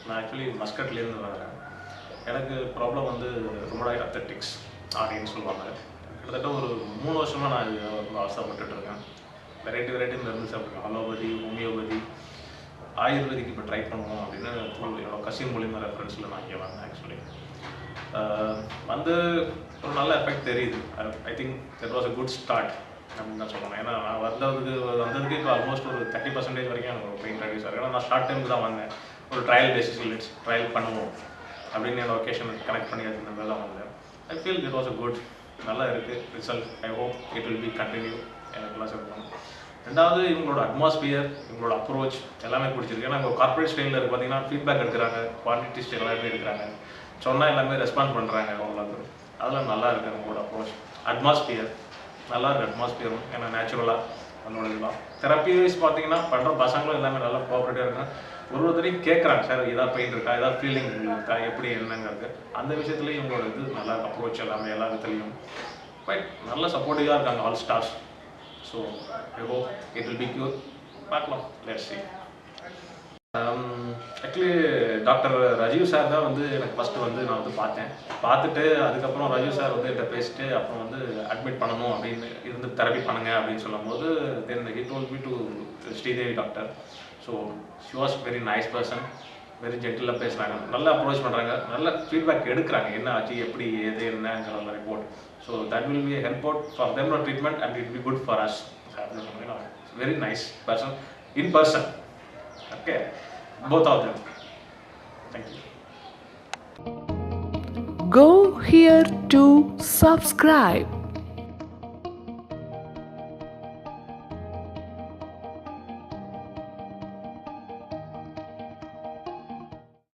நான் ஆக்சுவலி மஸ்கட்லேருந்து வரேன். எனக்கு ப்ராப்ளம் வந்து ருமடாய்டு அத்தட்டிக்ஸ் ஆரின்னு சொல்லுவாங்க. கிட்டத்தட்ட ஒரு 3 வருஷமாக நான் இது அவஸ்தைப்பட்டுருக்கேன். வெரைட்டி மருந்து சாப்பிட்ருக்கேன். அலோபதி, ஹோமியோபதி, ஆயுர்வேதிக் இப்போ ட்ரை பண்ணுவோம் அப்படின்னு என்னோட கசின் மூலியமாக ரெஃபரன்ஸில் நான் இங்கே வந்தேன். ஆக்சுவலி வந்து ஒரு நல்ல எஃபெக்ட் தெரியுது. I think that was a good start அப்படின்னு தான் சொல்லணும். ஏன்னா நான் வந்ததுக்கு இப்போ ஆல்மோஸ்ட் ஒரு 30% வரைக்கும் எனக்கு பெயின் ரெடியூஸ் ஆகும். ஏன்னா நான் ஷார்ட் டைமுக்கு தான் வந்தேன். ஒரு ட்ரையல் பேசிஸில் ட்ரையல் பண்ணுவோம் அப்படின்னு என்னோட ஒகேஷன் கனெக்ட் பண்ணி அது தான் வந்தேன். I feel it was a good, நல்லா இருக்குது result. I hope it will B continue. எனக்குலாம் சொல்லணும். ரெண்டாவது இவங்களோட அட்மாஸ்பியர், இவங்களோட அப்ரோச் எல்லாமே பிடிச்சிருக்கு. ஏன்னா இப்போ கார்பரேட் ஸ்டைலில் இருக்குது பார்த்தீங்கன்னா ஃபீட்பேக் எடுக்கிறாங்க, குவான்டிட்டி ஸ்டைல் எல்லாமே எடுக்கிறாங்க, சொன்னால் எல்லாமே ரெஸ்பாண்ட் பண்ணுறாங்க. அவ்வளோ அதெல்லாம் நல்லா இருக்குது அவங்களோட அப்ரோச். அட்மாஸ்பியர் நல்லா இருக்குது. அட்மாஸ்பியரும் ஏன்னா நேச்சுரலாக நம்மளோட இதெல்லாம் தெரப்பி வைஸ் பார்த்தீங்கன்னா பண்ணுற பசங்களும் எல்லாமே நல்லா கோஆப்ரேட்டிவாக இருக்காங்க. ஒருத்தரையும் கேட்குறாங்க, சார் ஏதாவது பெயின் இருக்கா, ஏதாவது ஃபீலிங் இருக்கா, எப்படி என்னங்கிறது. அந்த விஷயத்துலேயும் இவங்களோட இது நல்லா அப்ரோச் எல்லாமே எல்லா விதத்துலையும் பட் நல்ல சப்போர்ட்டிவாக இருக்காங்க all staffs. So I hope it will be cure. பார்க்கலாம், let's see. Actually doctor Rajeev sir தான் வந்து எனக்கு ஃபஸ்ட்டு வந்து நான் வந்து பார்த்துட்டு அதுக்கப்புறம் ராஜீவ் சார் வந்து என்கிட்ட பேசிட்டு அப்புறம் வந்து அட்மிட் பண்ணணும் அப்படின்னு இருந்து தெரப்பி பண்ணுங்க அப்படின்னு சொல்லும்போது then he told me to Sridevi doctor. So she was very nice person, very ஜென்டிலாக பேசுகிறாங்க, நல்லா அப்ரோச் பண்ணுறாங்க, நல்ல ஃபீட்பேக் எடுக்கிறாங்க, என்ன ஆச்சு எப்படி எது என்னங்கிற report. So that will be help out for them not treatment and it be good for us. Very nice person in person. Okay, both of them. Thank you. Go here to subscribe.